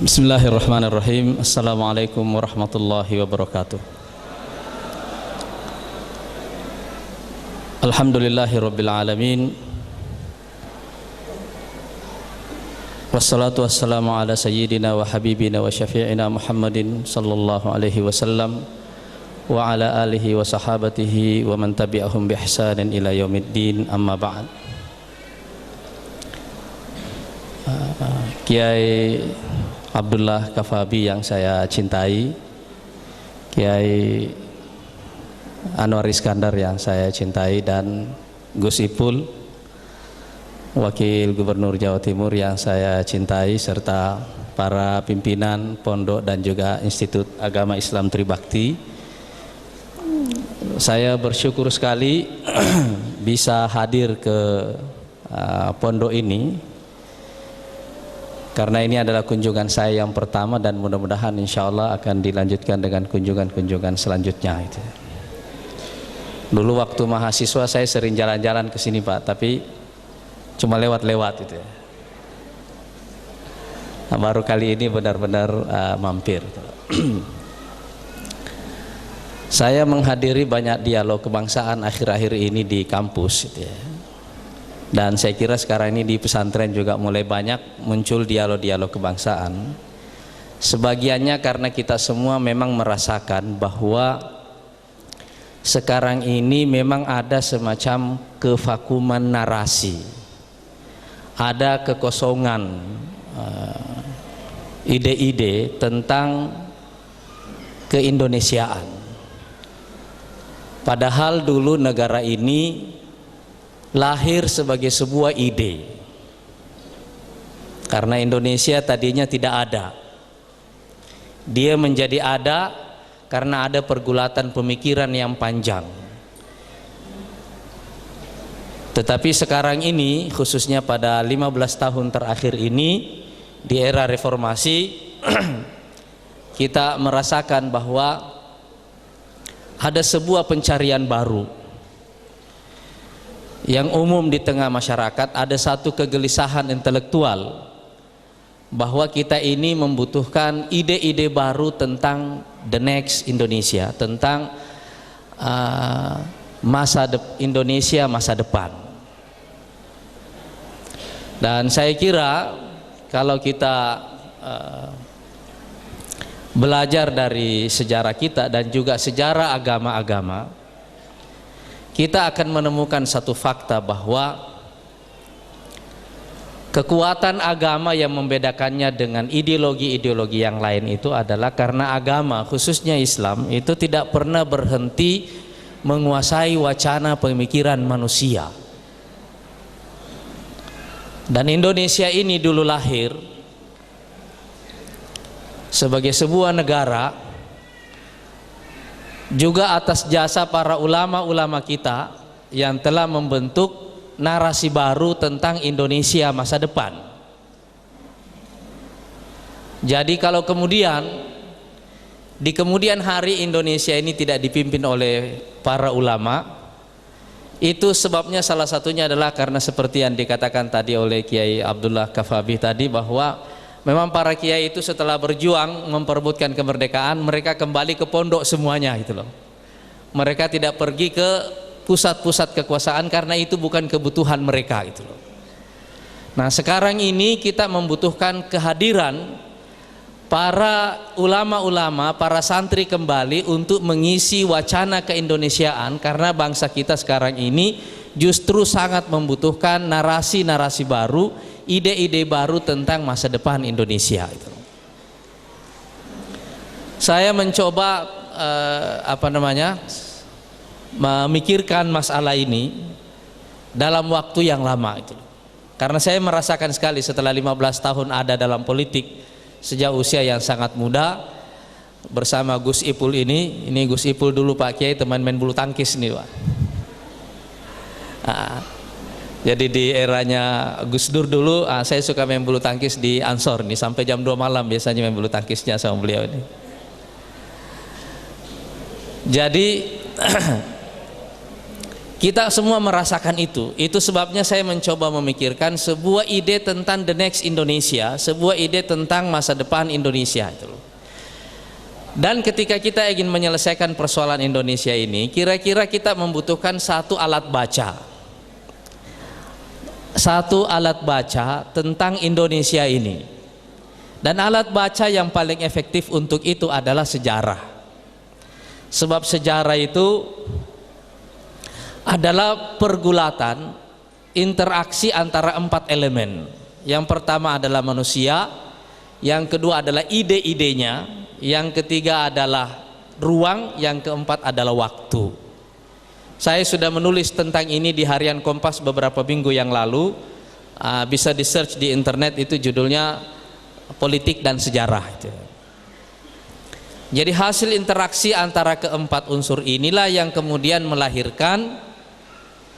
Bismillahirrahmanirrahim. Assalamualaikum warahmatullahi wabarakatuh. Alhamdulillahirabbil alamin. Wassalatu wassalamu ala sayyidina wa habibina wa syafi'ina Muhammadin sallallahu alaihi wasallam wa ala alihi wa sahabatihi wa man tabi'ahum bi ihsanin ila yaumiddin, amma ba'd. Kiai Abdullah Kafabi yang saya cintai, Kiai Anwar Iskandar yang saya cintai, dan Gus Ipul, Wakil Gubernur Jawa Timur yang saya cintai, serta para pimpinan pondok dan juga Institut Agama Islam Tribakti. Saya bersyukur sekali bisa hadir ke pondok ini, karena ini adalah kunjungan saya yang pertama dan mudah-mudahan insya Allah akan dilanjutkan dengan kunjungan-kunjungan selanjutnya. Dulu waktu mahasiswa saya sering jalan-jalan ke sini Pak, tapi cuma lewat-lewat itu ya. Nah, baru kali ini benar-benar mampir. Saya menghadiri banyak dialog kebangsaan akhir-akhir ini di kampus gitu ya. Dan saya kira sekarang ini di pesantren juga mulai banyak muncul dialog-dialog kebangsaan. Sebagiannya karena kita semua memang merasakan bahwa sekarang ini memang ada semacam kevakuman narasi, ada kekosongan ide-ide tentang keindonesiaan. Padahal dulu negara ini lahir sebagai sebuah ide, karena Indonesia tadinya tidak ada, dia menjadi ada karena ada pergulatan pemikiran yang panjang. Tetapi sekarang ini, khususnya pada 15 tahun terakhir ini, di era reformasi, kita merasakan bahwa ada sebuah pencarian baru yang umum di tengah masyarakat. Ada satu kegelisahan intelektual bahwa kita ini membutuhkan ide-ide baru tentang the next Indonesia, tentang Indonesia masa depan. Dan saya kira kalau kita belajar dari sejarah kita dan juga sejarah agama-agama, kita akan menemukan satu fakta bahwa kekuatan agama yang membedakannya dengan ideologi-ideologi yang lain itu adalah karena agama, khususnya Islam, itu tidak pernah berhenti menguasai wacana pemikiran manusia. Dan Indonesia ini dulu lahir sebagai sebuah negara juga atas jasa para ulama-ulama kita yang telah membentuk narasi baru tentang Indonesia masa depan. Jadi kalau kemudian di kemudian hari Indonesia ini tidak dipimpin oleh para ulama, itu sebabnya salah satunya adalah karena seperti yang dikatakan tadi oleh Kiai Abdullah Kafabi tadi, bahwa memang para kiai itu setelah berjuang memperebutkan kemerdekaan, mereka kembali ke pondok semuanya gitu loh. Mereka tidak pergi ke pusat-pusat kekuasaan karena itu bukan kebutuhan mereka gitu loh. Nah, sekarang ini kita membutuhkan kehadiran para ulama-ulama, para santri kembali untuk mengisi wacana keindonesiaan, karena bangsa kita sekarang ini justru sangat membutuhkan narasi-narasi baru, ide-ide baru tentang masa depan Indonesia itu. Saya mencoba memikirkan masalah ini dalam waktu yang lama itu. Karena saya merasakan sekali setelah 15 tahun ada dalam politik sejak usia yang sangat muda bersama Gus Ipul ini Gus Ipul dulu Pak Kiai teman main bulu tangkis nih Pak. Jadi di eranya Gus Dur dulu, saya suka main bulu tangkis di Ansor nih, sampai jam 2 malam biasanya main bulu tangkisnya sama beliau ini. Jadi Kita semua merasakan itu. Itu sebabnya saya mencoba memikirkan sebuah ide tentang the next Indonesia, sebuah ide tentang masa depan Indonesia itu loh. Dan ketika kita ingin menyelesaikan persoalan Indonesia ini, kira-kira kita membutuhkan satu alat baca. Satu alat baca tentang Indonesia ini. Dan alat baca yang paling efektif untuk itu adalah sejarah. Sebab sejarah itu adalah pergulatan interaksi antara 4 elemen. Yang pertama adalah manusia, yang kedua adalah ide-idenya, yang ketiga adalah ruang, yang keempat adalah waktu. Saya sudah menulis tentang ini di Harian Kompas beberapa minggu yang lalu. Bisa di search di internet, itu judulnya Politik dan Sejarah. Jadi hasil interaksi antara keempat unsur inilah yang kemudian melahirkan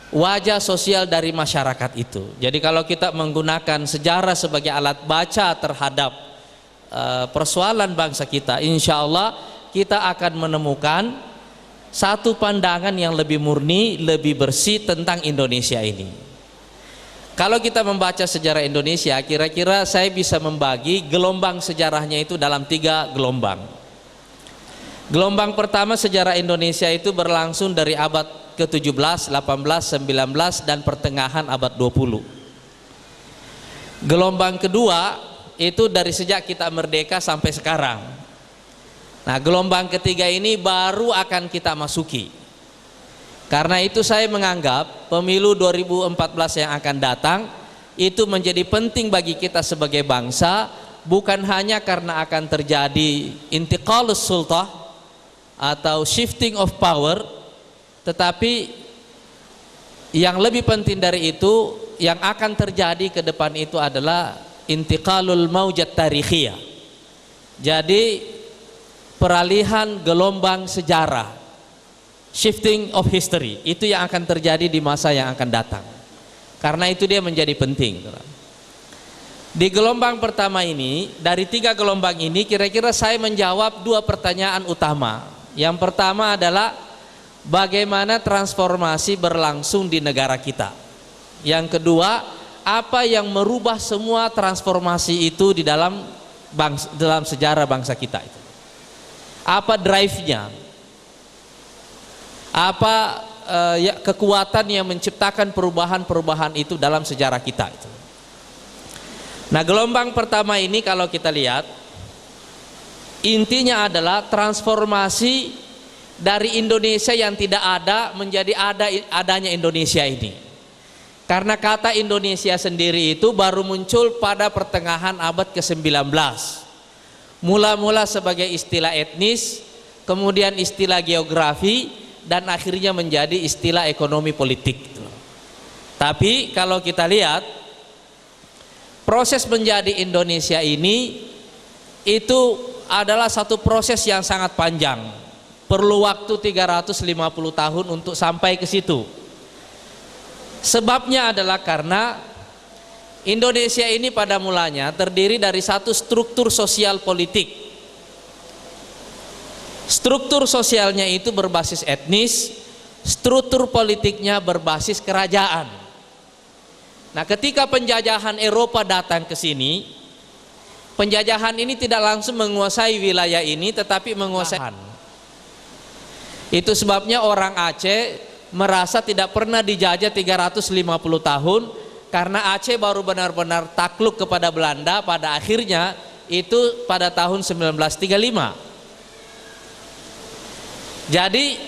wajah sosial dari masyarakat itu. Jadi kalau kita menggunakan sejarah sebagai alat baca terhadap persoalan bangsa kita, insya Allah kita akan menemukan satu pandangan yang lebih murni, lebih bersih tentang Indonesia ini. Kalau kita membaca sejarah Indonesia, kira-kira saya bisa membagi gelombang sejarahnya itu dalam 3 gelombang. Gelombang pertama sejarah Indonesia itu berlangsung dari abad ke-17, 18, 19 dan pertengahan abad 20. Gelombang kedua itu dari sejak kita merdeka sampai sekarang. Nah, gelombang ketiga ini baru akan kita masuki. Karena itu saya menganggap pemilu 2014 yang akan datang itu menjadi penting bagi kita sebagai bangsa, bukan hanya karena akan terjadi intiqalus sultah atau shifting of power, tetapi yang lebih penting dari itu, yang akan terjadi ke depan itu adalah intiqalul maujat tarikhiyah. Jadi peralihan gelombang sejarah, shifting of history, itu yang akan terjadi di masa yang akan datang. Karena itu dia menjadi penting. Di gelombang pertama ini, dari 3 gelombang ini, kira-kira saya menjawab 2 pertanyaan utama. Yang pertama adalah bagaimana transformasi berlangsung di negara kita. Yang kedua, apa yang merubah semua transformasi itu di dalam sejarah bangsa kita itu. Apa drive-nya? Apa kekuatan yang menciptakan perubahan-perubahan itu dalam sejarah kita itu. Nah, gelombang pertama ini kalau kita lihat, intinya adalah transformasi dari Indonesia yang tidak ada menjadi adanya Indonesia ini. Karena kata Indonesia sendiri itu baru muncul pada pertengahan abad ke-19. Mula-mula sebagai istilah etnis, kemudian istilah geografi, dan akhirnya menjadi istilah ekonomi politik. Tapi kalau kita lihat, proses menjadi Indonesia ini itu adalah satu proses yang sangat panjang. Perlu waktu 350 tahun untuk sampai ke situ. Sebabnya adalah karena Indonesia ini pada mulanya terdiri dari satu struktur sosial politik. Struktur sosialnya itu berbasis etnis, struktur politiknya berbasis kerajaan. Nah, ketika penjajahan Eropa datang ke sini, penjajahan ini tidak langsung menguasai wilayah ini, tetapi menguasai. Itu sebabnya orang Aceh merasa tidak pernah dijajah 350 tahun, karena Aceh baru benar-benar takluk kepada Belanda pada akhirnya itu pada tahun 1935. Jadi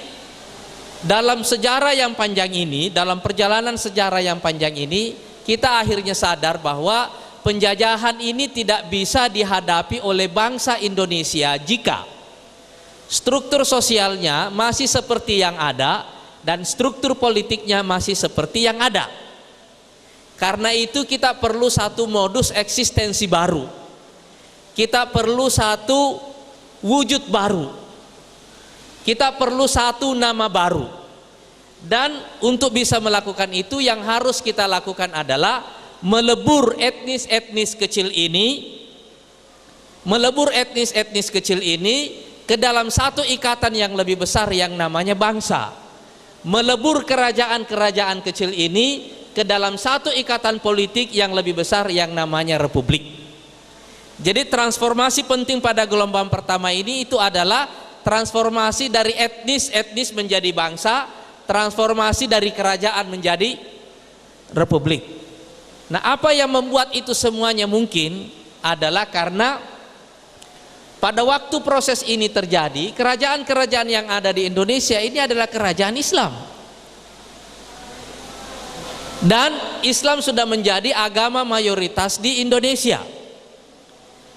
dalam sejarah yang panjang ini, dalam perjalanan sejarah yang panjang ini, kita akhirnya sadar bahwa penjajahan ini tidak bisa dihadapi oleh bangsa Indonesia jika struktur sosialnya masih seperti yang ada dan struktur politiknya masih seperti yang ada. Karena itu kita perlu satu modus eksistensi baru. Kita perlu satu wujud baru. Kita perlu satu nama baru. Dan untuk bisa melakukan itu, yang harus kita lakukan adalah melebur etnis-etnis kecil ini, ke dalam satu ikatan yang lebih besar yang namanya bangsa. melebur kerajaan-kerajaan kecil ini ke dalam satu ikatan politik yang lebih besar yang namanya republik. Jadi transformasi penting pada gelombang pertama ini itu adalah transformasi dari etnis menjadi bangsa, transformasi dari kerajaan menjadi republik. Nah, apa yang membuat itu semuanya mungkin adalah karena pada waktu proses ini terjadi, kerajaan-kerajaan yang ada di Indonesia ini adalah kerajaan Islam. Dan Islam sudah menjadi agama mayoritas di Indonesia.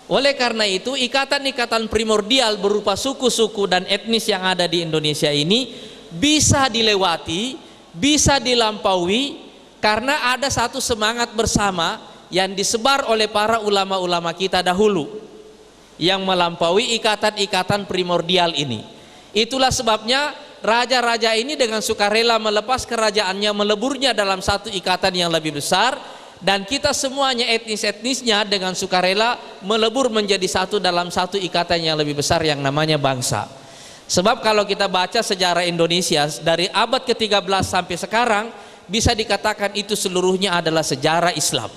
Oleh karena itu, ikatan-ikatan primordial berupa suku-suku dan etnis yang ada di Indonesia ini bisa dilewati, bisa dilampaui karena ada satu semangat bersama yang disebar oleh para ulama-ulama kita dahulu yang melampaui ikatan-ikatan primordial ini. Itulah sebabnya raja-raja ini dengan sukarela melepas kerajaannya, meleburnya dalam satu ikatan yang lebih besar, dan kita semuanya etnis-etnisnya dengan sukarela melebur menjadi satu dalam satu ikatan yang lebih besar yang namanya bangsa. Sebab kalau kita baca sejarah Indonesia dari abad ke-13 sampai sekarang, bisa dikatakan itu seluruhnya adalah sejarah Islam.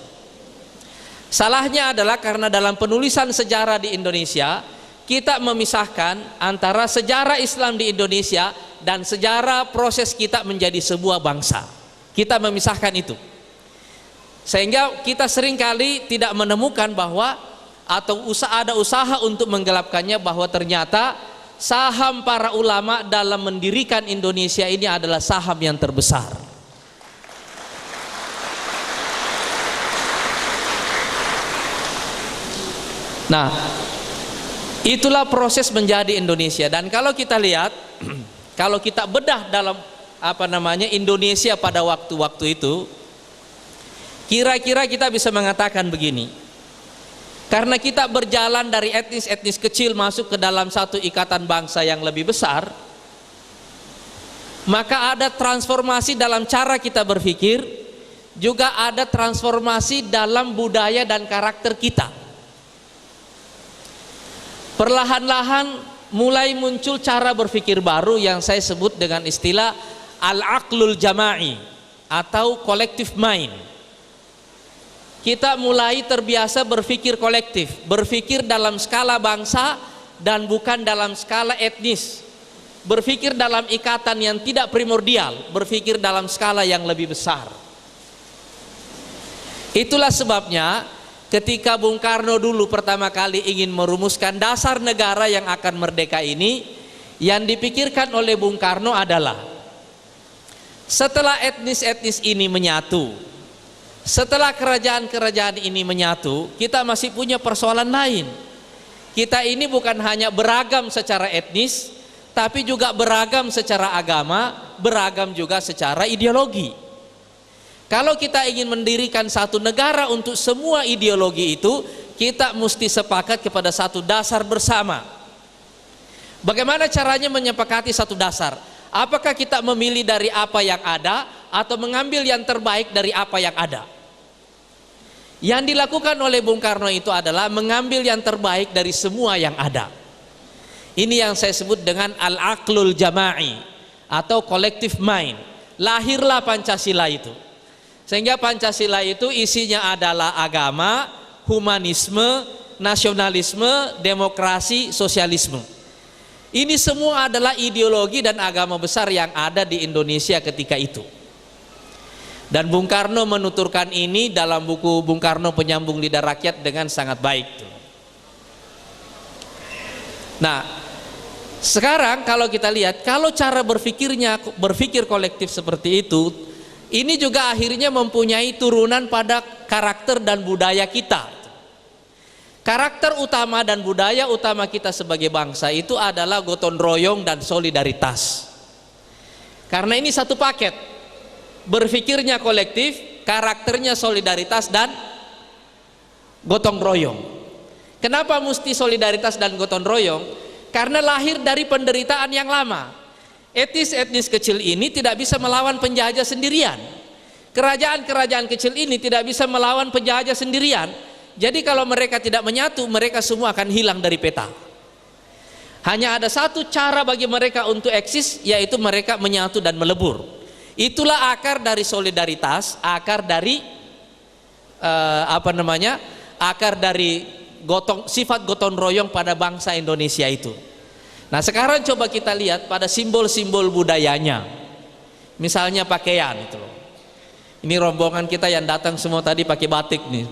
Salahnya adalah karena dalam penulisan sejarah di Indonesia kita memisahkan antara sejarah Islam di Indonesia dan sejarah proses kita menjadi sebuah bangsa. Kita memisahkan itu, sehingga kita seringkali tidak menemukan bahwa atau ada usaha untuk menggelapkannya bahwa ternyata saham para ulama dalam mendirikan Indonesia ini adalah saham yang terbesar. Nah, itulah proses menjadi Indonesia. Dan kalau kita lihat, kalau kita bedah dalam Indonesia pada waktu-waktu itu, kira-kira kita bisa mengatakan begini. Karena kita berjalan dari etnis-etnis kecil masuk ke dalam satu ikatan bangsa yang lebih besar, maka ada transformasi dalam cara kita berpikir, juga ada transformasi dalam budaya dan karakter kita. Perlahan-lahan mulai muncul cara berpikir baru yang saya sebut dengan istilah al-aqlul jama'i atau collective mind. Kita mulai terbiasa berpikir kolektif, berpikir dalam skala bangsa dan bukan dalam skala etnis, berpikir dalam ikatan yang tidak primordial, berpikir dalam skala yang lebih besar. Itulah sebabnya ketika Bung Karno dulu pertama kali ingin merumuskan dasar negara yang akan merdeka ini, yang dipikirkan oleh Bung Karno adalah setelah etnis-etnis ini menyatu, setelah kerajaan-kerajaan ini menyatu, kita masih punya persoalan lain. Kita ini bukan hanya beragam secara etnis, tapi juga beragam secara agama, beragam juga secara ideologi. Kalau kita ingin mendirikan satu negara untuk semua ideologi itu, kita mesti sepakat kepada satu dasar bersama. Bagaimana caranya menyepakati satu dasar? Apakah kita memilih dari apa yang ada atau mengambil yang terbaik dari apa yang ada? Yang dilakukan oleh Bung Karno itu adalah mengambil yang terbaik dari semua yang ada. Ini yang saya sebut dengan al-aqlul jama'i atau collective mind. Lahirlah Pancasila itu. Sehingga Pancasila itu isinya adalah agama, humanisme, nasionalisme, demokrasi, sosialisme. Ini semua adalah ideologi dan agama besar yang ada di Indonesia ketika itu. Dan Bung Karno menuturkan ini dalam buku Bung Karno Penyambung Lidah Rakyat dengan sangat baik. Nah, sekarang kalau kita lihat, kalau cara berpikir kolektif seperti itu, ini juga akhirnya mempunyai turunan pada karakter dan budaya kita. Karakter utama dan budaya utama kita sebagai bangsa itu adalah gotong royong dan solidaritas. Karena ini satu paket, berpikirnya kolektif, karakternya solidaritas dan gotong royong. Kenapa mesti solidaritas dan gotong royong? Karena lahir dari penderitaan yang lama. Etnis-etnis kecil ini tidak bisa melawan penjajah sendirian. Kerajaan-kerajaan kecil ini tidak bisa melawan penjajah sendirian. Jadi kalau mereka tidak menyatu, mereka semua akan hilang dari peta. Hanya ada satu cara bagi mereka untuk eksis, yaitu mereka menyatu dan melebur. Itulah akar dari solidaritas, akar dari akar dari sifat gotong royong pada bangsa Indonesia itu. Nah sekarang coba kita lihat pada simbol-simbol budayanya, misalnya pakaian itu. Ini rombongan kita yang datang semua tadi pakai batik nih.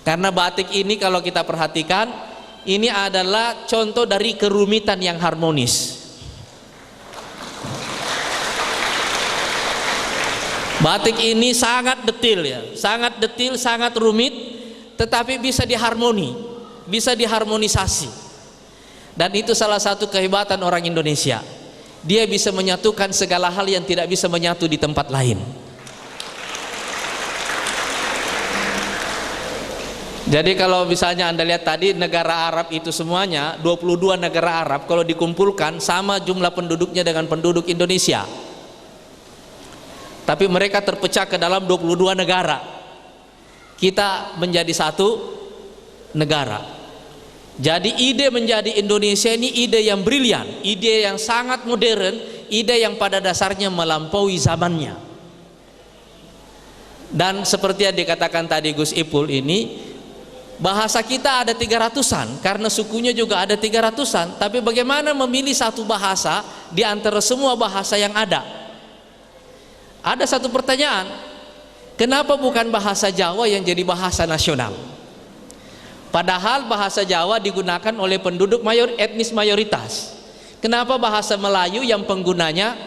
Karena batik ini kalau kita perhatikan, ini adalah contoh dari kerumitan yang harmonis. Batik ini sangat detail ya, sangat detail, sangat rumit, tetapi bisa diharmonisasi. Dan itu salah satu kehebatan orang Indonesia. Dia bisa menyatukan segala hal yang tidak bisa menyatu di tempat lain. Jadi kalau misalnya Anda lihat tadi negara Arab itu semuanya 22 negara Arab, kalau dikumpulkan sama jumlah penduduknya dengan penduduk Indonesia. Tapi mereka terpecah ke dalam 22 negara. Kita menjadi satu negara. Jadi ide menjadi Indonesia ini ide yang brilian, ide yang sangat modern, ide yang pada dasarnya melampaui zamannya. Dan seperti yang dikatakan tadi Gus Ipul ini, bahasa kita ada 300-an karena sukunya juga ada 300-an, tapi bagaimana memilih satu bahasa di antara semua bahasa yang ada? Ada satu pertanyaan, kenapa bukan bahasa Jawa yang jadi bahasa nasional? Padahal bahasa Jawa digunakan oleh penduduk etnis mayoritas. Kenapa bahasa Melayu yang penggunanya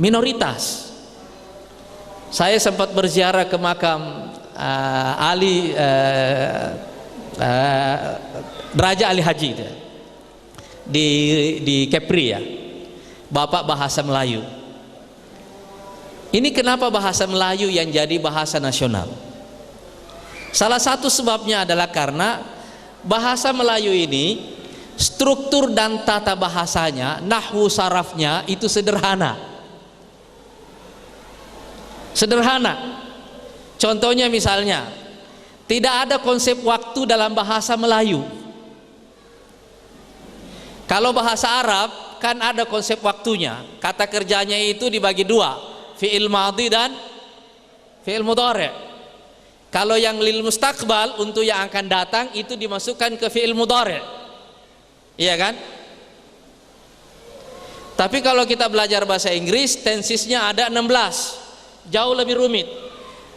minoritas? Saya sempat berziarah ke makam Raja Ali Haji itu, di Kepri ya, bapak bahasa Melayu. Ini kenapa bahasa Melayu yang jadi bahasa nasional? Salah satu sebabnya adalah karena bahasa Melayu ini struktur dan tata bahasanya, nahwu sarafnya itu sederhana. Contohnya misalnya, tidak ada konsep waktu dalam bahasa Melayu. Kalau bahasa Arab kan ada konsep waktunya. Kata kerjanya itu dibagi dua, fi'il madhi dan fi'il mudhari'. Kalau yang lil mustaqbal, untuk yang akan datang, itu dimasukkan ke fi'il mudhari'. Iya kan? Tapi kalau kita belajar bahasa Inggris, tensisnya ada 16, jauh lebih rumit.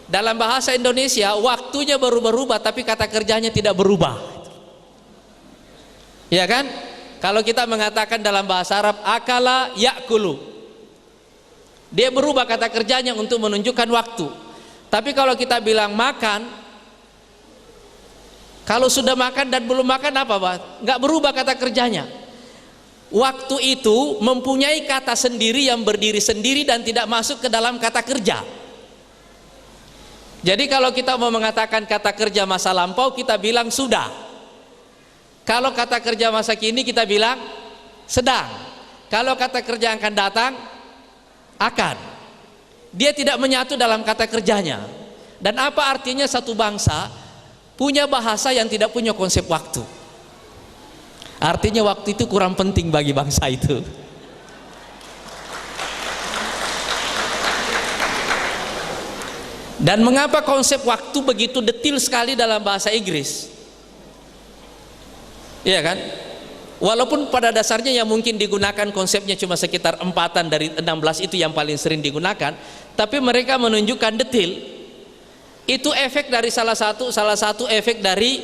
Dalam bahasa Indonesia waktunya berubah-ubah tapi kata kerjanya tidak berubah. Ya kan? Kalau kita mengatakan dalam bahasa Arab akala ya'kulu, dia berubah kata kerjanya untuk menunjukkan waktu. Tapi kalau kita bilang makan, kalau sudah makan dan belum makan apa Pak? Nggak berubah kata kerjanya. Waktu itu mempunyai kata sendiri yang berdiri sendiri dan tidak masuk ke dalam kata kerja. Jadi kalau kita mau mengatakan kata kerja masa lampau, kita bilang sudah. Kalau kata kerja masa kini, kita bilang sedang. Kalau kata kerja yang akan datang, akan. Dia tidak menyatu dalam kata kerjanya. Dan apa artinya satu bangsa punya bahasa yang tidak punya konsep waktu? Artinya waktu itu kurang penting bagi bangsa itu. Dan mengapa konsep waktu begitu detil sekali dalam bahasa Inggris? Iya kan? Walaupun pada dasarnya yang mungkin digunakan konsepnya cuma sekitar 4-an dari 16 itu yang paling sering digunakan, tapi mereka menunjukkan detil. Itu efek dari salah satu efek dari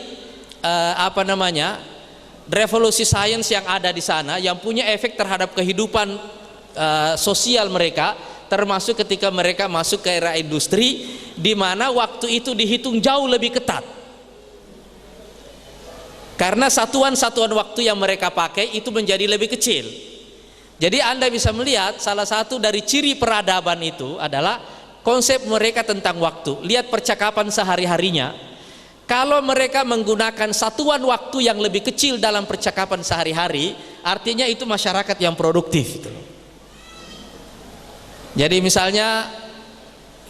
revolusi sains yang ada di sana, yang punya efek terhadap kehidupan sosial mereka, termasuk ketika mereka masuk ke era industri, di mana waktu itu dihitung jauh lebih ketat. Karena satuan-satuan waktu yang mereka pakai itu menjadi lebih kecil. Jadi Anda bisa melihat salah satu dari ciri peradaban itu adalah konsep mereka tentang waktu. Lihat percakapan sehari-harinya. Kalau mereka menggunakan satuan waktu yang lebih kecil dalam percakapan sehari-hari, artinya itu masyarakat yang produktif. Jadi misalnya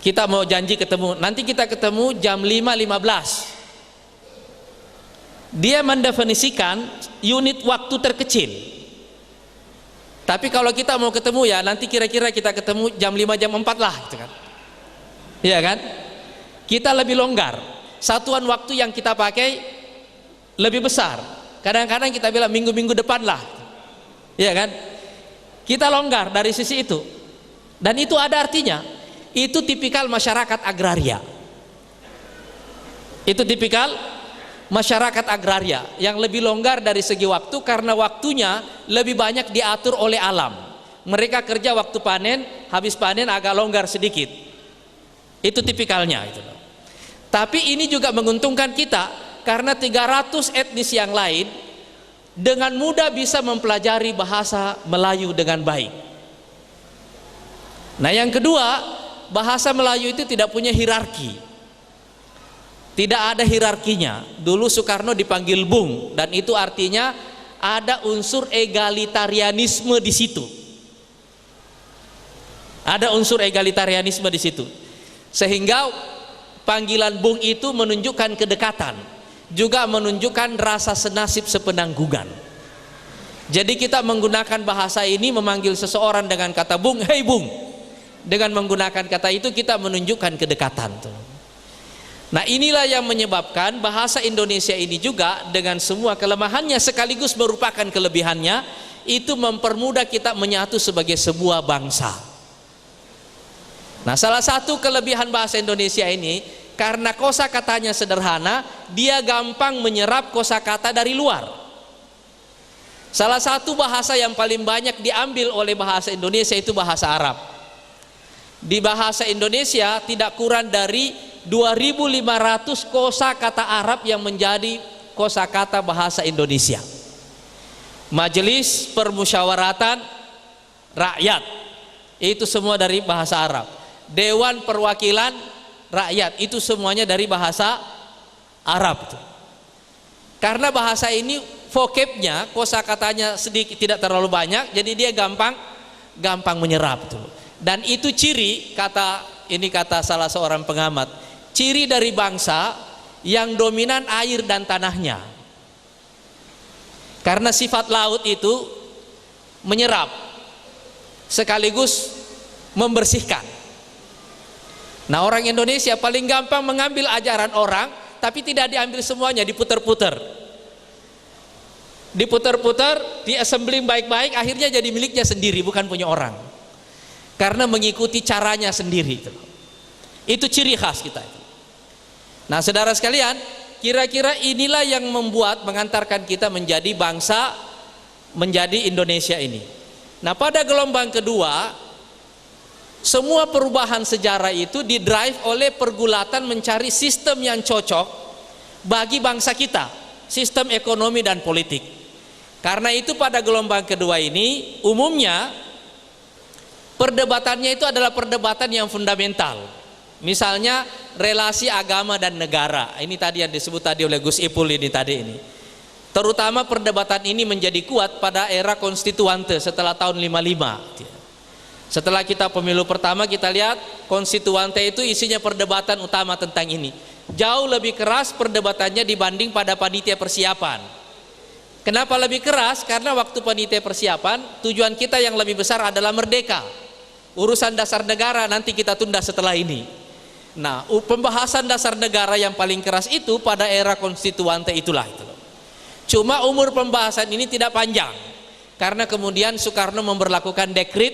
kita mau janji ketemu, nanti kita ketemu jam 5.15. Dia mendefinisikan unit waktu terkecil. Tapi kalau kita mau ketemu ya nanti kira-kira kita ketemu jam 5 jam 4 lah gitu kan. Iya kan? Kita lebih longgar. Satuan waktu yang kita pakai lebih besar. Kadang-kadang kita bilang minggu-minggu depan lah. Iya kan? Kita longgar dari sisi itu. Dan itu ada artinya. Itu tipikal masyarakat agraria. Itu tipikal masyarakat agraria yang lebih longgar dari segi waktu karena waktunya lebih banyak diatur oleh alam. Mereka kerja waktu panen, habis panen agak longgar sedikit. Itu tipikalnya itu. Tapi ini juga menguntungkan kita karena 300 etnis yang lain dengan mudah bisa mempelajari bahasa Melayu dengan baik. Nah, yang kedua, bahasa Melayu itu tidak punya hierarki. Tidak ada hierarkinya. Dulu Soekarno dipanggil Bung dan itu artinya ada unsur egalitarianisme di situ. Ada unsur egalitarianisme di situ. Sehingga panggilan Bung itu menunjukkan kedekatan, juga menunjukkan rasa senasib sepenanggungan. Jadi kita menggunakan bahasa ini memanggil seseorang dengan kata Bung, "Hei Bung." Dengan menggunakan kata itu kita menunjukkan kedekatan tuh. Nah, inilah yang menyebabkan bahasa Indonesia ini juga dengan semua kelemahannya sekaligus merupakan kelebihannya, itu mempermudah kita menyatu sebagai sebuah bangsa. Nah, salah satu kelebihan bahasa Indonesia ini karena kosakatanya sederhana, dia gampang menyerap kosakata dari luar. Salah satu bahasa yang paling banyak diambil oleh bahasa Indonesia itu bahasa Arab. Di bahasa Indonesia tidak kurang dari 2.500 kosakata Arab yang menjadi kosakata bahasa Indonesia. Majelis Permusyawaratan Rakyat itu semua dari bahasa Arab. Dewan Perwakilan Rakyat itu semuanya dari bahasa Arab. Karena bahasa ini vocabnya, kosakatanya sedikit, tidak terlalu banyak, jadi dia gampang menyerap tuh. Dan itu ciri, kata salah seorang pengamat, ciri dari bangsa yang dominan air dan tanahnya. Karena sifat laut itu menyerap sekaligus membersihkan. Nah, orang Indonesia paling gampang mengambil ajaran orang, tapi tidak diambil semuanya, diputer-puter. Diputer-puter, di-assembling baik-baik, akhirnya jadi miliknya sendiri, bukan punya orang. Karena mengikuti caranya sendiri. Itu ciri khas kita. Nah, saudara sekalian, kira-kira inilah yang mengantarkan kita menjadi bangsa, menjadi Indonesia ini. Nah, pada gelombang kedua, semua perubahan sejarah itu didrive oleh pergulatan mencari sistem yang cocok bagi bangsa kita, sistem ekonomi dan politik. Karena itu pada gelombang kedua ini, umumnya perdebatannya itu adalah perdebatan yang fundamental. Misalnya relasi agama dan negara. Ini tadi yang disebut tadi oleh Gus Ipul ini tadi ini. Terutama perdebatan ini menjadi kuat pada era konstituante setelah tahun 55. Setelah kita pemilu pertama, kita lihat konstituante itu isinya perdebatan utama tentang ini. Jauh lebih keras perdebatannya dibanding pada panitia persiapan. Kenapa lebih keras? Karena waktu panitia persiapan tujuan kita yang lebih besar adalah merdeka. Urusan dasar negara nanti kita tunda setelah ini. Nah, pembahasan dasar negara yang paling keras itu pada era konstituante itulah itu. Cuma umur pembahasan ini tidak panjang karena kemudian Soekarno memberlakukan dekret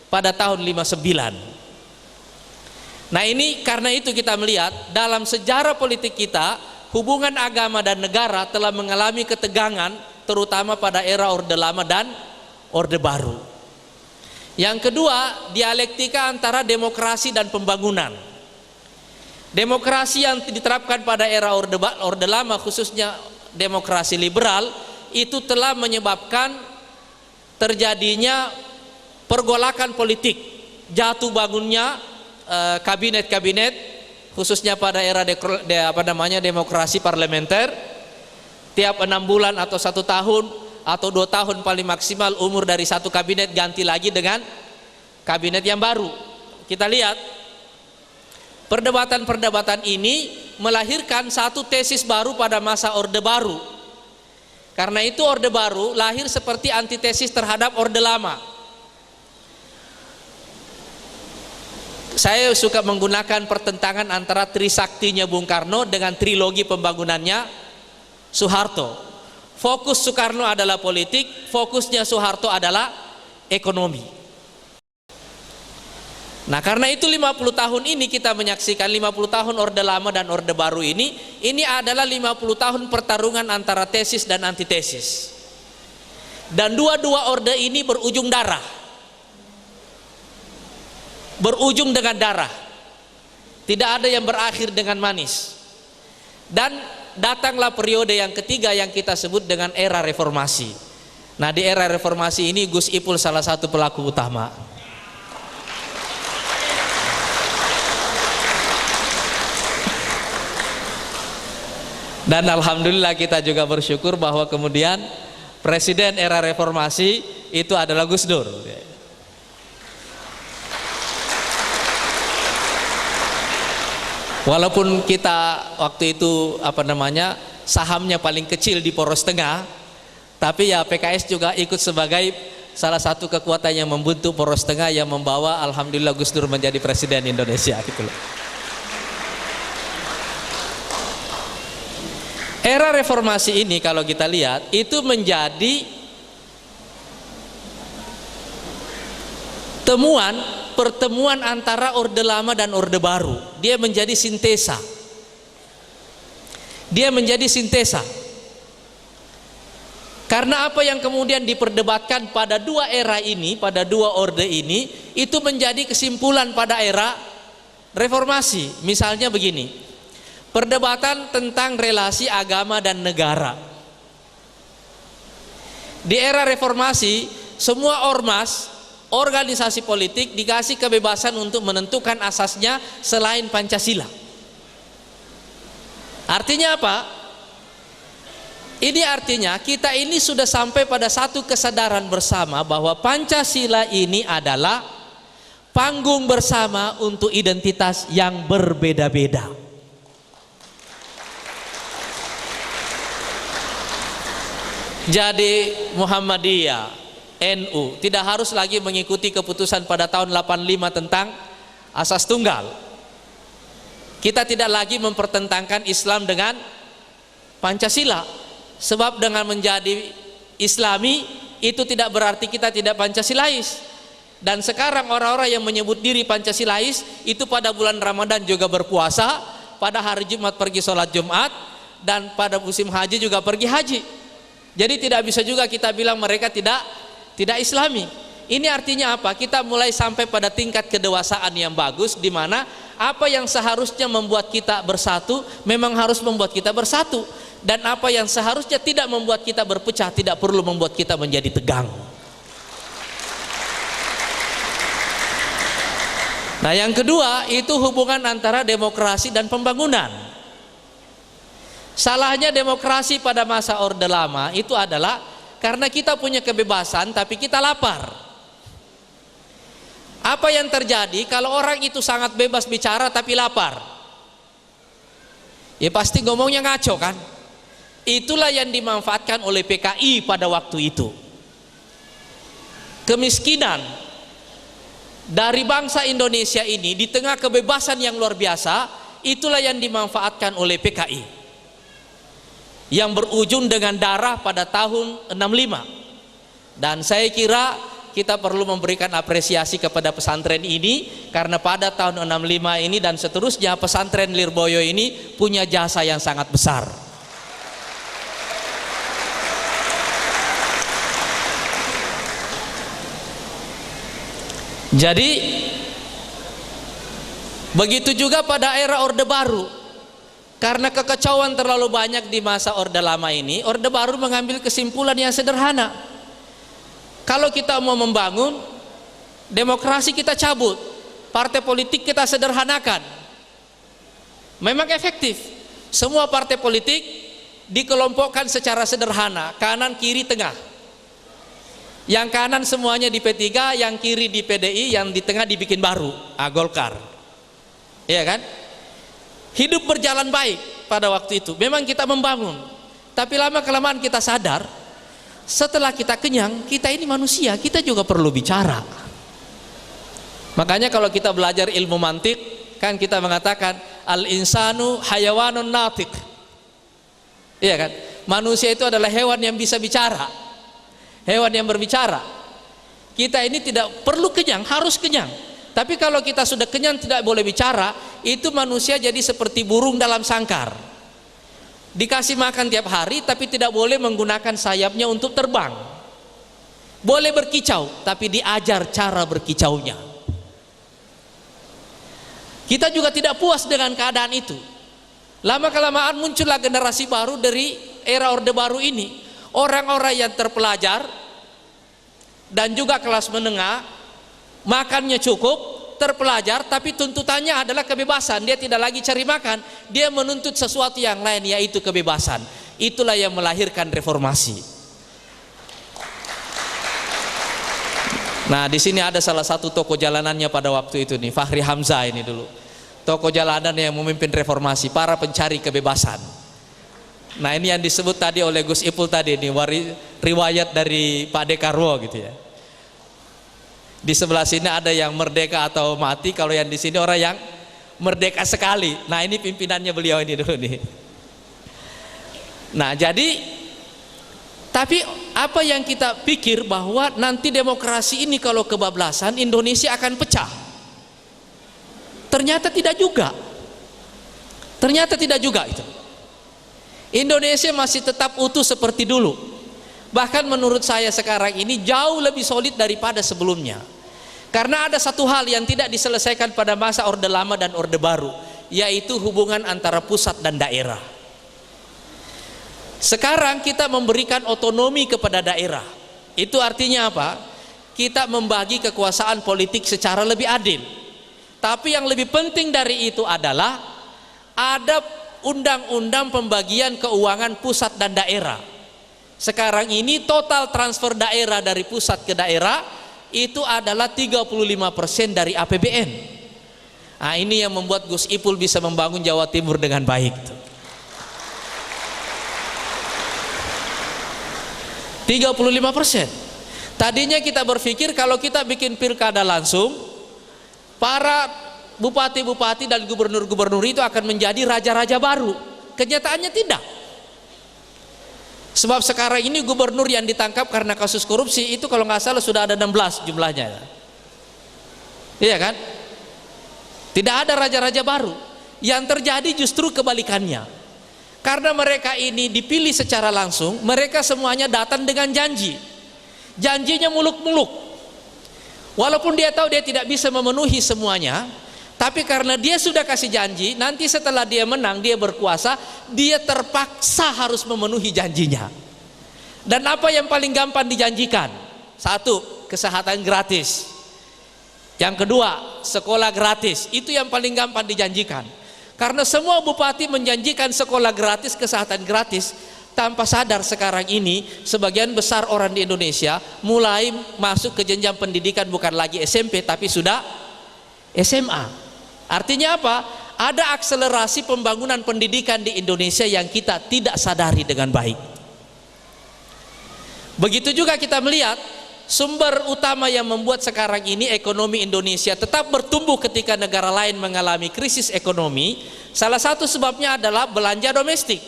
pada tahun 59. Nah, ini karena itu kita melihat dalam sejarah politik kita, hubungan agama dan negara telah mengalami ketegangan terutama pada era Orde Lama dan Orde Baru. Yang kedua, dialektika antara demokrasi dan pembangunan. Demokrasi yang diterapkan pada era Orde Lama, khususnya demokrasi liberal, itu telah menyebabkan terjadinya pergolakan politik, jatuh bangunnya kabinet-kabinet, khususnya pada era demokrasi parlementer. Tiap 6 bulan atau 1 tahun atau 2 tahun paling maksimal umur dari satu kabinet ganti lagi dengan kabinet yang baru. Kita lihat perdebatan-perdebatan ini melahirkan satu tesis baru pada masa Orde Baru. Karena itu Orde Baru lahir seperti antitesis terhadap Orde Lama. Saya suka menggunakan pertentangan antara trisaktinya Bung Karno dengan trilogi pembangunannya Soeharto. Fokus Soekarno adalah politik, fokusnya Soeharto adalah ekonomi. Nah, karena itu 50 tahun ini kita menyaksikan 50 tahun Orde Lama dan Orde Baru ini adalah 50 tahun pertarungan antara tesis dan antitesis. Dan dua-dua orde ini berujung darah. Berujung dengan darah. Tidak ada yang berakhir dengan manis. Dan datanglah periode yang ketiga yang kita sebut dengan era reformasi. Nah, di era reformasi ini Gus Ipul salah satu pelaku utama. Dan alhamdulillah kita juga bersyukur bahwa kemudian presiden era reformasi itu adalah Gus Dur. Walaupun kita waktu itu sahamnya paling kecil di Poros Tengah, tapi ya PKS juga ikut sebagai salah satu kekuatan yang membentuk Poros Tengah yang membawa alhamdulillah Gus Dur menjadi presiden Indonesia gitu loh. Era reformasi ini kalau kita lihat itu menjadi pertemuan antara Orde Lama dan Orde Baru. Dia menjadi sintesa. Karena apa yang kemudian diperdebatkan pada dua era ini, pada dua orde ini, itu menjadi kesimpulan pada era reformasi. Misalnya begini. Perdebatan tentang relasi agama dan negara. Di era reformasi, semua ormas, organisasi politik dikasih kebebasan untuk menentukan asasnya selain Pancasila. Artinya apa? Ini artinya kita ini sudah sampai pada satu kesadaran bersama bahwa Pancasila ini adalah panggung bersama untuk identitas yang berbeda-beda. Jadi Muhammadiyah, NU tidak harus lagi mengikuti keputusan pada tahun 85 tentang asas tunggal. Kita tidak lagi mempertentangkan Islam dengan Pancasila. Sebab dengan menjadi Islami itu tidak berarti kita tidak Pancasilais. Dan sekarang orang-orang yang menyebut diri Pancasilais itu pada bulan Ramadan juga berpuasa, pada hari Jumat pergi sholat Jumat, dan pada musim haji juga pergi haji. Jadi tidak bisa juga kita bilang mereka tidak Islami. Ini artinya apa? Kita mulai sampai pada tingkat kedewasaan yang bagus, di mana apa yang seharusnya membuat kita bersatu memang harus membuat kita bersatu, dan apa yang seharusnya tidak membuat kita berpecah tidak perlu membuat kita menjadi tegang. Nah, yang kedua itu hubungan antara demokrasi dan pembangunan. Salahnya demokrasi pada masa Orde Lama itu adalah karena kita punya kebebasan tapi kita lapar. Apa yang terjadi kalau orang itu sangat bebas bicara tapi lapar? Ya pasti ngomongnya ngaco kan? Itulah yang dimanfaatkan oleh PKI pada waktu itu. Kemiskinan dari bangsa Indonesia ini di tengah kebebasan yang luar biasa, itulah yang dimanfaatkan oleh PKI. Yang berujung dengan darah pada tahun 65. Dan saya kira kita perlu memberikan apresiasi kepada pesantren ini, karena pada tahun 65 ini dan seterusnya pesantren Lirboyo ini punya jasa yang sangat besar. Jadi begitu juga pada era Orde Baru. Karena kekacauan terlalu banyak di masa Orde Lama ini, Orde Baru mengambil kesimpulan yang sederhana. Kalau kita mau membangun demokrasi, kita cabut, partai politik kita sederhanakan. Memang efektif. Semua partai politik dikelompokkan secara sederhana, kanan, kiri, tengah. Yang kanan semuanya di P3, yang kiri di PDI, yang di tengah dibikin baru, Golkar. Iya kan? hidup berjalan baik pada waktu itu. Memang kita membangun, tapi lama-kelamaan kita sadar, setelah kita kenyang, kita ini manusia, kita juga perlu bicara. Makanya kalau kita belajar ilmu mantik, kan kita mengatakan al-insanu hayawanun natiq. Iya kan? Manusia itu adalah hewan yang bisa bicara, hewan yang berbicara. Kita ini tidak perlu kenyang, harus kenyang. Tapi kalau kita sudah kenyang tidak boleh bicara, itu manusia jadi seperti burung dalam sangkar. Dikasih makan tiap hari tapi tidak boleh menggunakan sayapnya untuk terbang. Boleh berkicau tapi diajar cara berkicaunya. Kita juga tidak puas dengan keadaan itu. Lama-kelamaan muncullah generasi baru dari era Orde Baru ini. Orang-orang yang terpelajar dan juga kelas menengah, makannya cukup, terpelajar, tapi tuntutannya adalah kebebasan. Dia tidak lagi cari makan, dia menuntut sesuatu yang lain, yaitu kebebasan. Itulah yang melahirkan reformasi. Nah, di sini ada salah satu tokoh jalanannya pada waktu itu nih, Fahri Hamzah ini dulu. Tokoh jalanan yang memimpin reformasi, para pencari kebebasan. Nah, ini yang disebut tadi oleh Gus Ipul tadi nih, riwayat dari Pak Dekarwo gitu ya. Di sebelah sini ada yang merdeka atau mati, kalau yang di sini orang yang merdeka sekali. Nah, ini pimpinannya beliau ini dulu nih. Nah, jadi tapi apa yang kita pikir bahwa nanti demokrasi ini kalau kebablasan Indonesia akan pecah. Ternyata tidak juga. Ternyata tidak juga itu. Indonesia masih tetap utuh seperti dulu. Bahkan menurut saya sekarang ini jauh lebih solid daripada sebelumnya. Karena ada satu hal yang tidak diselesaikan pada masa Orde Lama dan Orde Baru, yaitu hubungan antara pusat dan daerah. Sekarang kita memberikan otonomi kepada daerah. Itu artinya apa? Kita membagi kekuasaan politik secara lebih adil. Tapi yang lebih penting dari itu adalah ada undang-undang pembagian keuangan pusat dan daerah. Sekarang ini total transfer daerah dari pusat ke daerah itu adalah 35% dari APBN. Nah, ini yang membuat Gus Ipul bisa membangun Jawa Timur dengan baik. 35%. Tadinya kita berpikir kalau kita bikin pilkada langsung, para bupati-bupati dan gubernur-gubernur itu akan menjadi raja-raja baru. Kenyataannya tidak. Sebab sekarang ini gubernur yang ditangkap karena kasus korupsi itu kalau nggak salah sudah ada 16 jumlahnya. Iya kan? Tidak ada raja-raja baru. Yang terjadi justru kebalikannya. Karena mereka ini dipilih secara langsung, mereka semuanya datang dengan janji. Janjinya muluk-muluk. Walaupun dia tahu dia tidak bisa memenuhi semuanya, tapi karena dia sudah kasih janji, nanti setelah dia menang, dia berkuasa, dia terpaksa harus memenuhi janjinya. Dan apa yang paling gampang dijanjikan? Satu, kesehatan gratis. Yang kedua, sekolah gratis. Itu yang paling gampang dijanjikan. Karena semua bupati menjanjikan sekolah gratis, kesehatan gratis, tanpa sadar sekarang ini sebagian besar orang di Indonesia mulai masuk ke jenjang pendidikan bukan lagi SMP tapi sudah SMA. Artinya apa? Ada akselerasi pembangunan pendidikan di Indonesia yang kita tidak sadari dengan baik. Begitu juga kita melihat sumber utama yang membuat sekarang ini ekonomi Indonesia tetap bertumbuh ketika negara lain mengalami krisis ekonomi. Salah satu sebabnya adalah belanja domestik.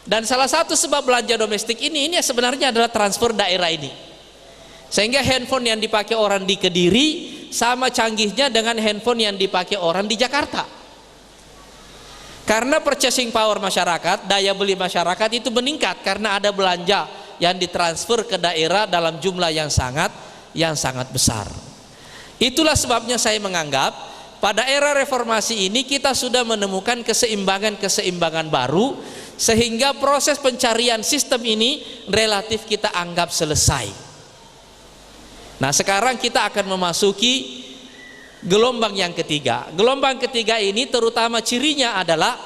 Dan salah satu sebab belanja domestik ini sebenarnya adalah transfer daerah ini. Sehingga handphone yang dipakai orang di Kediri sama canggihnya dengan handphone yang dipakai orang di Jakarta. Karena purchasing power masyarakat, daya beli masyarakat itu meningkat karena ada belanja yang ditransfer ke daerah dalam jumlah yang sangat besar. Itulah sebabnya saya menganggap pada era reformasi ini kita sudah menemukan keseimbangan baru, sehingga proses pencarian sistem ini relatif kita anggap selesai. Nah, sekarang kita akan memasuki gelombang yang ketiga. Gelombang ketiga ini terutama cirinya adalah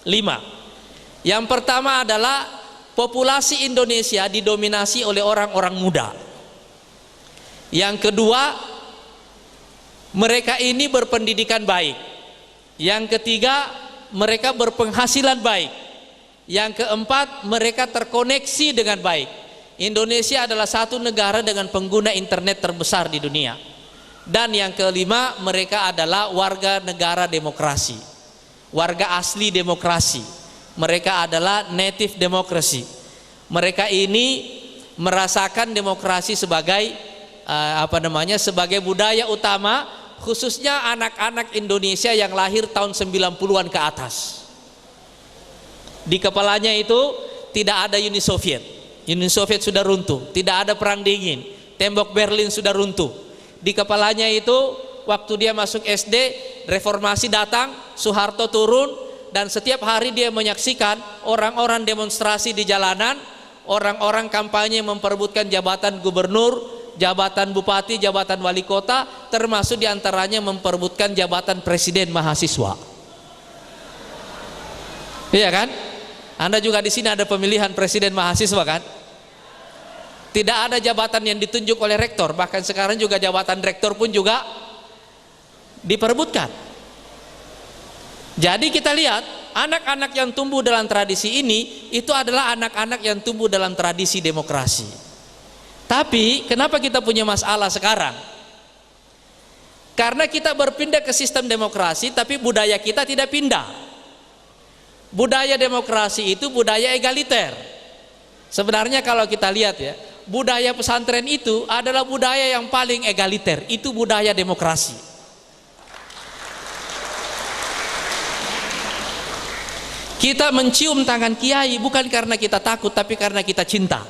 5. Yang pertama adalah populasi Indonesia didominasi oleh orang-orang muda. Yang kedua, mereka ini berpendidikan baik. Yang ketiga, mereka berpenghasilan baik. Yang keempat, mereka terkoneksi dengan baik. Indonesia adalah satu negara dengan pengguna internet terbesar di dunia. Dan yang kelima, mereka adalah warga negara demokrasi, warga asli demokrasi. Mereka adalah native democracy. Mereka ini merasakan demokrasi sebagai sebagai budaya utama, khususnya anak-anak Indonesia yang lahir tahun 90-an ke atas. Di kepalanya itu tidak ada Uni Soviet. Uni Soviet sudah runtuh, tidak ada perang dingin, tembok Berlin sudah runtuh. Di kepalanya itu waktu dia masuk SD, reformasi datang, Soeharto turun, dan setiap hari dia menyaksikan orang-orang demonstrasi di jalanan, orang-orang kampanye memperebutkan jabatan gubernur, jabatan bupati, jabatan wali kota, termasuk diantaranya memperebutkan jabatan presiden mahasiswa. Iya kan? Anda juga di sini ada pemilihan presiden mahasiswa kan? Tidak ada jabatan yang ditunjuk oleh rektor, bahkan sekarang juga jabatan rektor pun juga diperebutkan. Jadi kita lihat anak-anak yang tumbuh dalam tradisi ini itu adalah anak-anak yang tumbuh dalam tradisi demokrasi. Tapi kenapa kita punya masalah sekarang? Karena kita berpindah ke sistem demokrasi, tapi budaya kita tidak pindah. Budaya demokrasi itu budaya egaliter. Sebenarnya kalau kita lihat ya, budaya pesantren itu adalah budaya yang paling egaliter, itu budaya demokrasi. Kita mencium tangan kiai bukan karena kita takut, tapi karena kita cinta.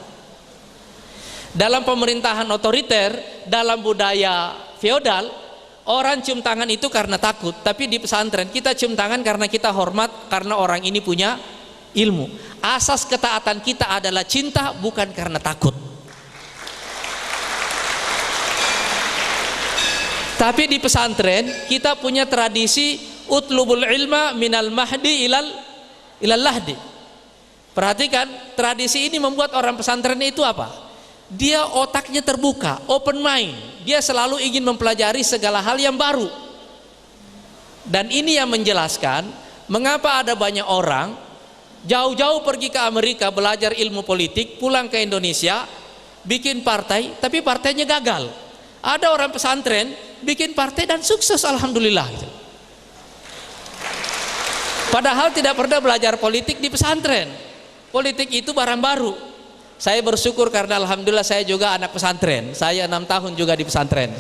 Dalam pemerintahan otoriter, dalam budaya feodal, orang cium tangan itu karena takut, tapi di pesantren kita cium tangan karena kita hormat, karena orang ini punya ilmu. Asas ketaatan kita adalah cinta, bukan karena takut. Tapi di pesantren kita punya tradisi utlubul ilma minal mahdi ilal lahdi. Perhatikan, tradisi ini membuat orang pesantren itu apa? Dia otaknya terbuka, open mind. Dia selalu ingin mempelajari segala hal yang baru. Dan ini yang menjelaskan mengapa ada banyak orang jauh-jauh pergi ke Amerika belajar ilmu politik, pulang ke Indonesia bikin partai, tapi partainya gagal. Ada orang pesantren bikin partai dan sukses, alhamdulillah gitu. Padahal tidak pernah belajar politik di pesantren. Politik itu barang baru. Saya bersyukur karena alhamdulillah saya juga anak pesantren. Saya 6 tahun juga di pesantren.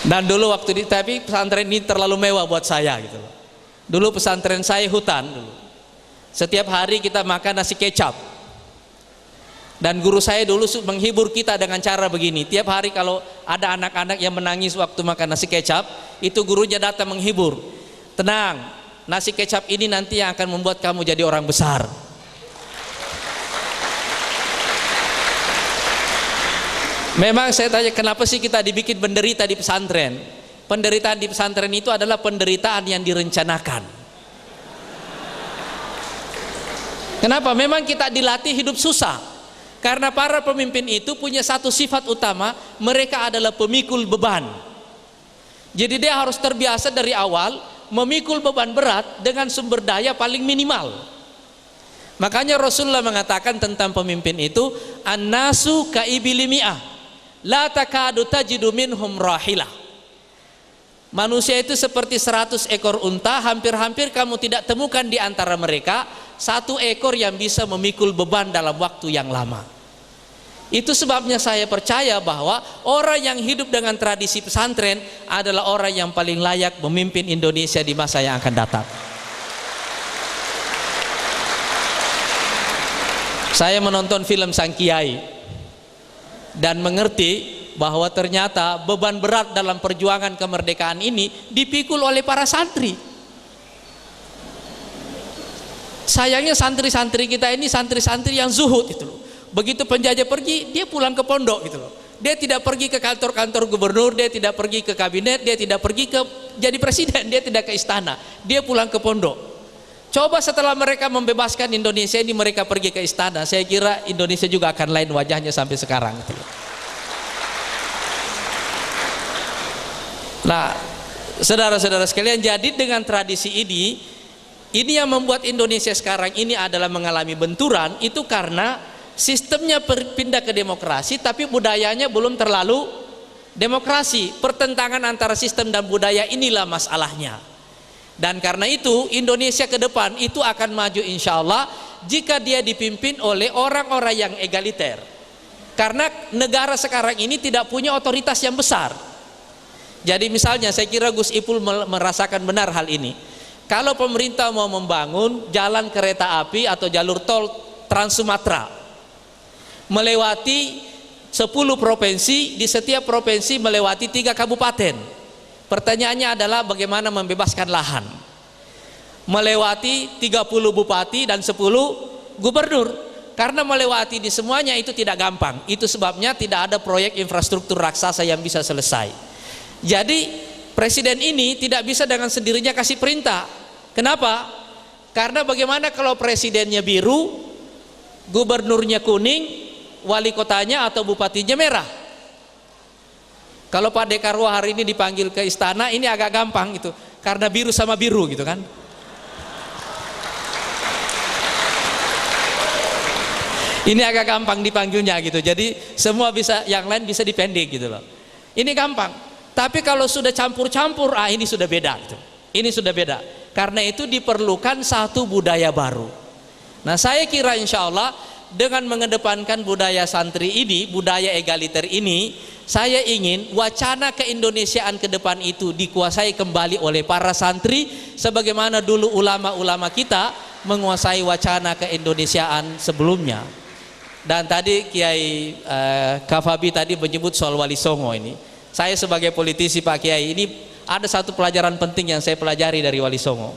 Dan dulu waktu tapi pesantren ini terlalu mewah buat saya gitu. Dulu pesantren saya hutan dulu. Setiap hari kita makan nasi kecap. Dan guru saya dulu menghibur kita dengan cara begini. Tiap hari kalau ada anak-anak yang menangis waktu makan nasi kecap, itu gurunya datang menghibur. Tenang, nasi kecap ini nanti yang akan membuat kamu jadi orang besar. Memang saya tanya, kenapa sih kita dibikin penderita di pesantren? Penderitaan di pesantren itu adalah penderitaan yang direncanakan. Kenapa? Memang kita dilatih hidup susah. Karena para pemimpin itu punya satu sifat utama, mereka adalah pemikul beban. Jadi dia harus terbiasa dari awal memikul beban berat dengan sumber daya paling minimal. Makanya Rasulullah mengatakan tentang pemimpin itu, an-nasu ka'ibili mi'ah, la takadu tajidu minhum rahilah. Manusia itu seperti 100 ekor unta, hampir-hampir kamu tidak temukan di antara mereka satu ekor yang bisa memikul beban dalam waktu yang lama. Itu sebabnya saya percaya bahwa orang yang hidup dengan tradisi pesantren adalah orang yang paling layak memimpin Indonesia di masa yang akan datang. Saya menonton film Sang Kiai dan mengerti bahwa ternyata beban berat dalam perjuangan kemerdekaan ini dipikul oleh para santri. Sayangnya santri-santri kita ini santri-santri yang zuhud itu loh. Begitu penjajah pergi, dia pulang ke pondok gitu loh. Dia tidak pergi ke kantor-kantor gubernur, dia tidak pergi ke kabinet, dia tidak pergi ke jadi presiden, dia tidak ke istana. Dia pulang ke pondok. Coba setelah mereka membebaskan Indonesia ini mereka pergi ke istana, saya kira Indonesia juga akan lain wajahnya sampai sekarang gitu loh. Nah, Saudara-saudara sekalian, jadi dengan tradisi ini yang membuat Indonesia sekarang ini adalah mengalami benturan, itu karena sistemnya berpindah ke demokrasi tapi budayanya belum terlalu demokrasi. Pertentangan antara sistem dan budaya inilah masalahnya. Dan karena itu Indonesia ke depan itu akan maju insya Allah jika dia dipimpin oleh orang-orang yang egaliter. Karena negara sekarang ini tidak punya otoritas yang besar. Jadi misalnya saya kira Gus Ipul merasakan benar hal ini. Kalau pemerintah mau membangun jalan kereta api atau jalur tol Trans Sumatera melewati 10 provinsi, di setiap provinsi melewati 3 kabupaten. Pertanyaannya adalah bagaimana membebaskan lahan. Melewati 30 bupati dan 10 gubernur. Karena melewati di semuanya itu tidak gampang. Itu sebabnya tidak ada proyek infrastruktur raksasa yang bisa selesai. Jadi presiden ini tidak bisa dengan sendirinya kasih perintah. Kenapa? Karena bagaimana kalau presidennya biru, gubernurnya kuning, wali kotanya atau bupatinya merah? Kalau Pak Dekarwo hari ini dipanggil ke istana, ini agak gampang itu, karena biru sama biru gitu kan. Ini agak gampang dipanggilnya gitu. Jadi semua bisa, yang lain bisa dipending gitu loh. Ini gampang. Tapi kalau sudah campur-campur, ini sudah beda gitu. Ini sudah beda. Karena itu diperlukan satu budaya baru. Nah, saya kira insya Allah dengan mengedepankan budaya santri ini, budaya egaliter ini, saya ingin wacana keindonesiaan ke depan itu dikuasai kembali oleh para santri sebagaimana dulu ulama-ulama kita menguasai wacana keindonesiaan sebelumnya. Dan tadi Kiai Kafabi tadi menyebut soal Wali Songo ini. Saya sebagai politisi Pak Kiai, ini ada satu pelajaran penting yang saya pelajari dari Wali Songo.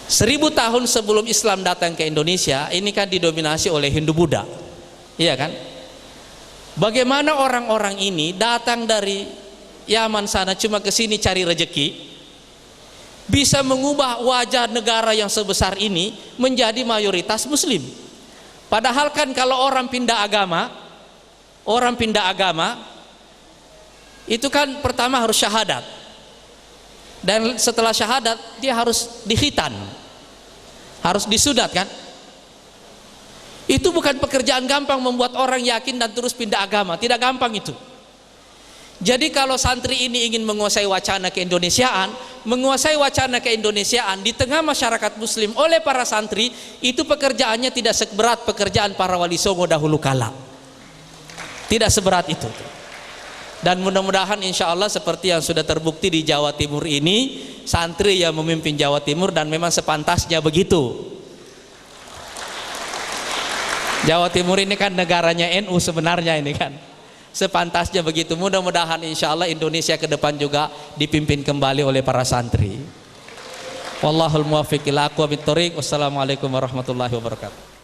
1000 tahun sebelum Islam datang ke Indonesia, ini kan didominasi oleh Hindu Buddha. Iya kan? Bagaimana orang-orang ini datang dari Yaman sana cuma ke sini cari rezeki, bisa mengubah wajah negara yang sebesar ini menjadi mayoritas muslim. Padahal kan kalau orang pindah agama itu kan pertama harus syahadat, dan setelah syahadat dia harus dikhitan, harus disudat kan. Itu bukan pekerjaan gampang membuat orang yakin dan terus pindah agama, tidak gampang itu. Jadi kalau santri ini ingin menguasai wacana keindonesiaan, menguasai wacana keindonesiaan di tengah masyarakat muslim oleh para santri, itu pekerjaannya tidak seberat pekerjaan para Wali Songo dahulu kala. Tidak seberat itu. Dan mudah-mudahan insya Allah seperti yang sudah terbukti di Jawa Timur ini, santri yang memimpin Jawa Timur, dan memang sepantasnya begitu. Jawa Timur ini kan negaranya NU sebenarnya ini kan. Sepantasnya begitu. Mudah-mudahan insya Allah Indonesia ke depan juga dipimpin kembali oleh para santri. Wallahul muwaffiq ila aqwamit thoriq. Wassalamualaikum warahmatullahi wabarakatuh.